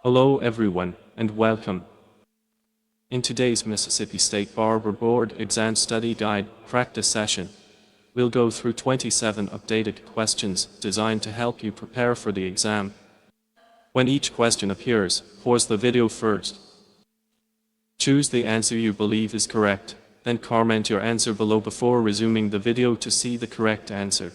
Hello everyone, and welcome. In today's Mississippi State Barber Board Exam Study Guide practice session, we'll go through 27 updated questions designed to help you prepare for the exam. When each question appears, pause the video first. Choose the answer you believe is correct, then comment your answer below before resuming the video to see the correct answer.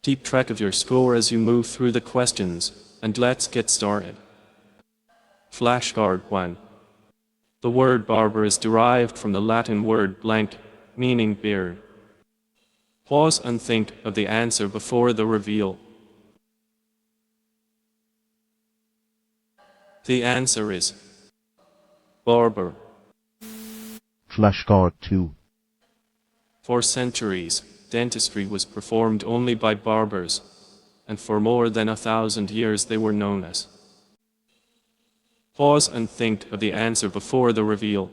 Keep track of your score as you move through the questions, and let's get started. Flashcard 1. The word barber is derived from the Latin word blank, meaning beard. Pause and think of the answer before the reveal. The answer is barber. Flashcard 2. For centuries, dentistry was performed only by barbers, and for more than 1,000 years they were known as. Pause and think of the answer before the reveal.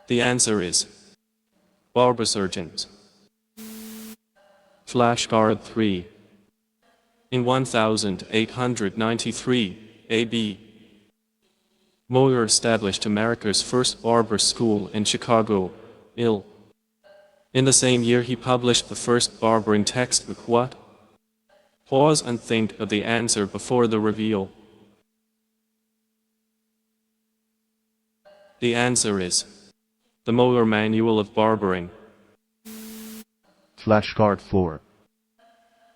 The answer is barber surgeons. Flashcard 3. In 1893 A.B., Moyer established America's first barber school in Chicago, Ill. In the same year he published the first barbering textbook. What? Pause and think of the answer before the reveal. The answer is the Moyer Manual of Barbering. Flashcard 4.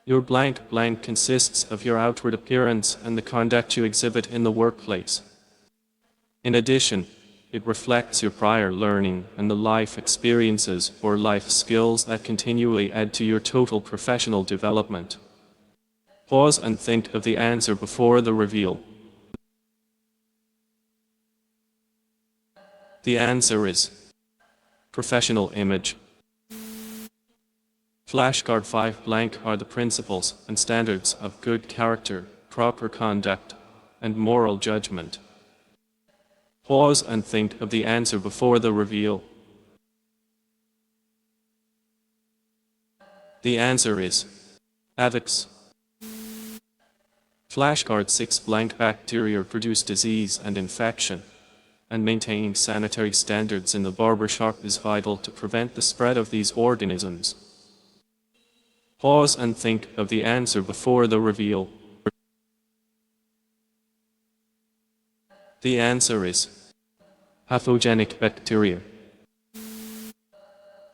Your blank consists of your outward appearance and the conduct you exhibit in the workplace. In addition, it reflects your prior learning and the life experiences or life skills that continually add to your total professional development. Pause and think of the answer before the reveal. The answer is professional image. Flashcard 5 blank are the principles and standards of good character, proper conduct, and moral judgment. Pause and think of the answer before the reveal. The answer is ethics. Flashcard 6 blank bacteria produce disease and infection, and maintaining sanitary standards in the barber shop is vital to prevent the spread of these organisms. Pause and think of the answer before the reveal. The answer is pathogenic bacteria.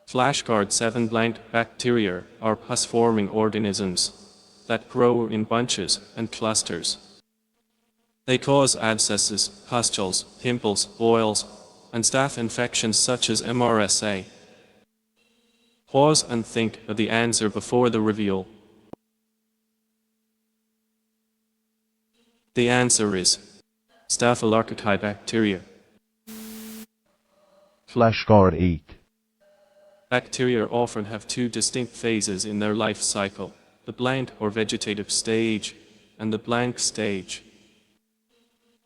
Flashcard 7 blank bacteria are pus-forming organisms that grow in bunches and clusters. They cause abscesses, pustules, pimples, boils, and staph infections such as MRSA. Pause and think of the answer before the reveal. The answer is Staphylococcus bacteria. Flashcard 8. Bacteria often have two distinct phases in their life cycle, the plant or vegetative stage and the blank stage.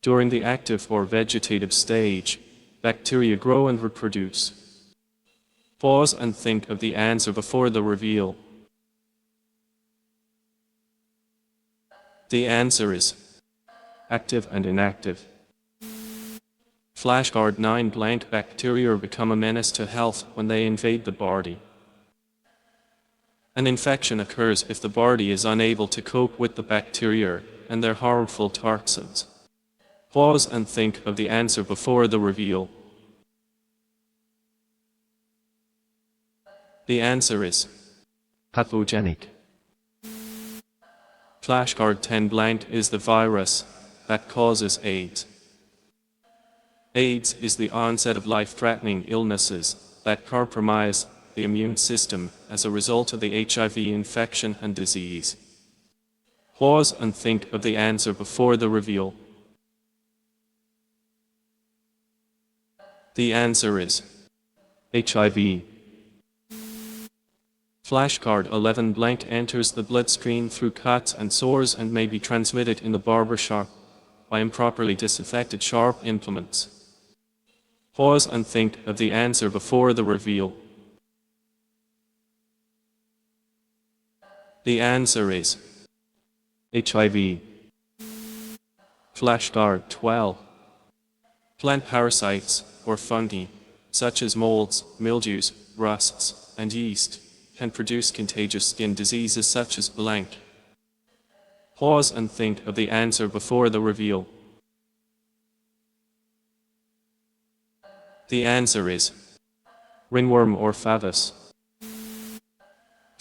During the active or vegetative stage, bacteria grow and reproduce. Pause and think of the answer before the reveal. The answer is active and inactive. Flashcard 9 blank bacteria become a menace to health when they invade the body. An infection occurs if the body is unable to cope with the bacteria and their harmful toxins. Pause and think of the answer before the reveal. The answer is Pathogenic. Flashcard 10 blank is the virus that causes AIDS. AIDS is the onset of life-threatening illnesses that compromise the immune system as a result of the HIV infection and disease. Pause and think of the answer before the reveal. The answer is HIV. Flashcard 11 blank enters the bloodstream through cuts and sores and may be transmitted in the barber shop by improperly disinfected sharp implements. Pause and think of the answer before the reveal. The answer is HIV. Flashcard 12. Plant parasites, or fungi, such as molds, mildews, rusts, and yeast, can produce contagious skin diseases such as blank. Pause and think of the answer before the reveal. The answer is ringworm or favus.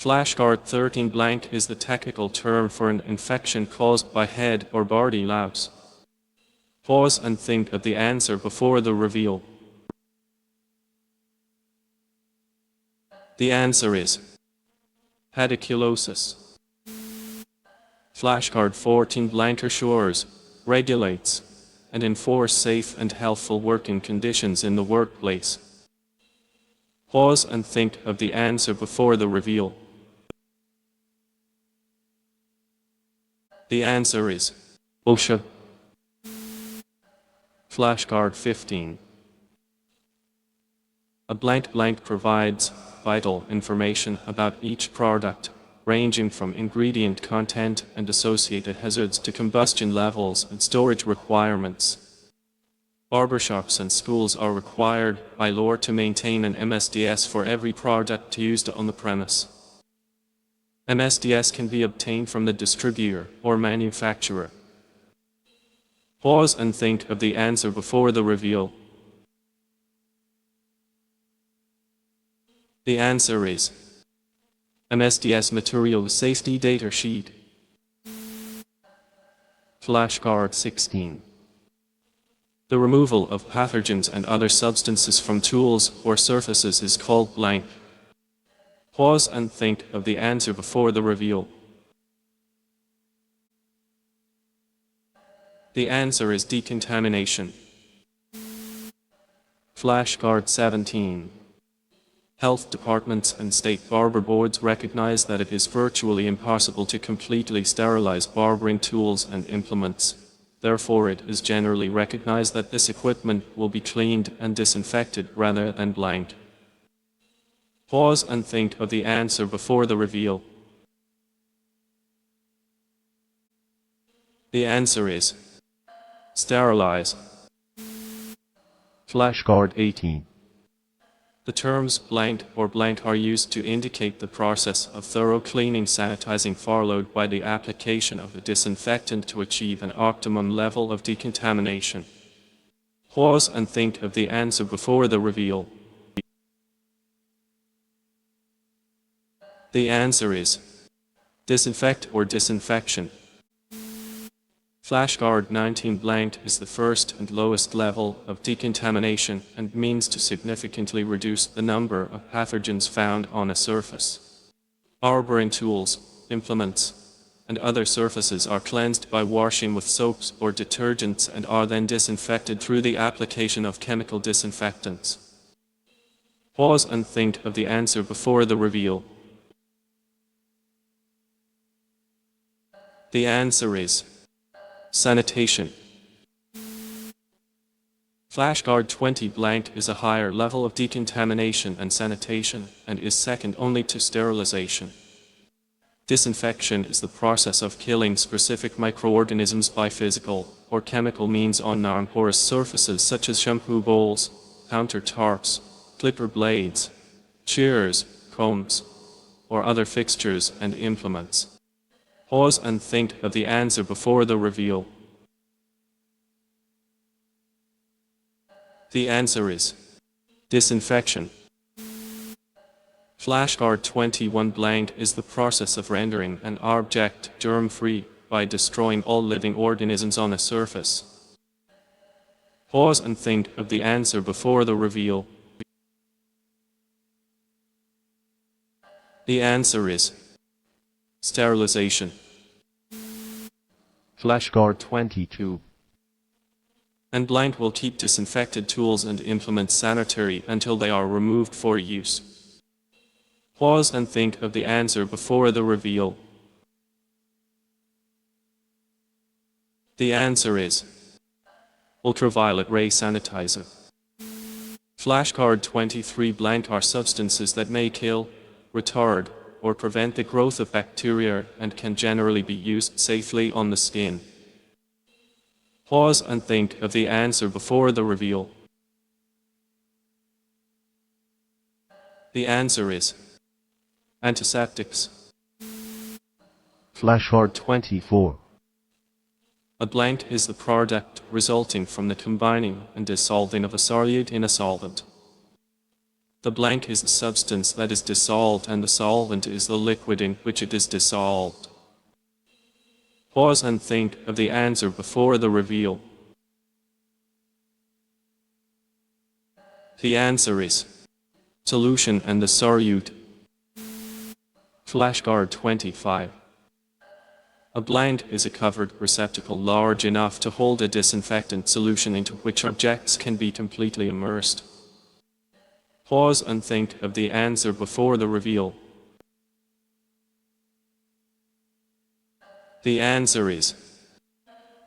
Flashcard 13 blank is the technical term for an infection caused by head or body louse. Pause and think of the answer before the reveal. The answer is pediculosis. Flashcard 14 blank assures, regulates, and enforce safe and healthful working conditions in the workplace. Pause and think of the answer before the reveal. The answer is OSHA. Flashcard 15. A blank blank provides vital information about each product, ranging from ingredient content and associated hazards to combustion levels and storage requirements. Barbershops and schools are required by law to maintain an MSDS for every product used on the premise. MSDS can be obtained from the distributor or manufacturer. Pause and think of the answer before the reveal. The answer is MSDS Material Safety Data Sheet. Flashcard 16. The removal of pathogens and other substances from tools or surfaces is called blank. Pause and think of the answer before the reveal. The answer is decontamination. Flashcard 17. Health departments and state barber boards recognize that it is virtually impossible to completely sterilize barbering tools and implements. Therefore, it is generally recognized that this equipment will be cleaned and disinfected rather than blank. Pause and think of the answer before the reveal. The answer is sterilize. Flashcard 18. The terms blank or blank are used to indicate the process of thorough cleaning, sanitizing, followed by the application of a disinfectant to achieve an optimum level of decontamination. Pause and think of the answer before the reveal. The answer is disinfect or disinfection. Flashcard 19 blank is the first and lowest level of decontamination and means to significantly reduce the number of pathogens found on a surface. Barbering tools, implements, and other surfaces are cleansed by washing with soaps or detergents and are then disinfected through the application of chemical disinfectants. Pause and think of the answer before the reveal. The answer is sanitation. Flashcard 20 blank is a higher level of decontamination and sanitation and is second only to sterilization. Disinfection is the process of killing specific microorganisms by physical or chemical means on non-porous surfaces such as shampoo bowls, countertops, clipper blades, shears, combs, or other fixtures and implements. Pause and think of the answer before the reveal. The answer is disinfection. Flashcard 21 blank is the process of rendering an object germ-free by destroying all living organisms on a surface. Pause and think of the answer before the reveal. The answer is sterilization. Flashcard 22. And blank will keep disinfected tools and implements sanitary until they are removed for use. Pause and think of the answer before the reveal. The answer is ultraviolet ray sanitizer. Flashcard 23 blank are substances that may kill, retard, or prevent the growth of bacteria and can generally be used safely on the skin. Pause and think of the answer before the reveal. The answer is antiseptics. Flashcard 24. A blank is the product resulting from the combining and dissolving of a solute in a solvent. The blank is the substance that is dissolved and the solvent is the liquid in which it is dissolved. Pause and think of the answer before the reveal. The answer is solution and the solute. Flashcard 25. A blank is a covered receptacle large enough to hold a disinfectant solution into which objects can be completely immersed. Pause and think of the answer before the reveal. The answer is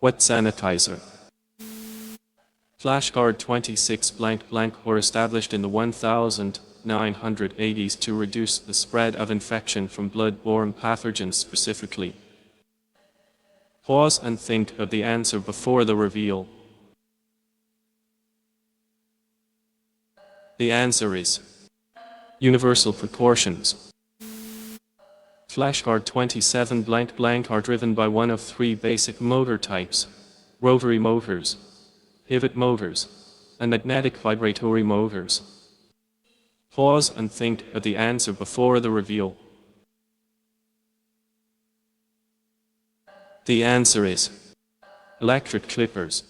wet sanitizer. Flashcard 26. Were established in the 1980s to reduce the spread of infection from blood-borne pathogens specifically. Pause and think of the answer before the reveal. The answer is universal precautions. Flashcard 27. Are driven by one of three basic motor types: rotary motors, pivot motors, and magnetic vibratory motors. Pause and think of the answer before the reveal. The answer is electric clippers.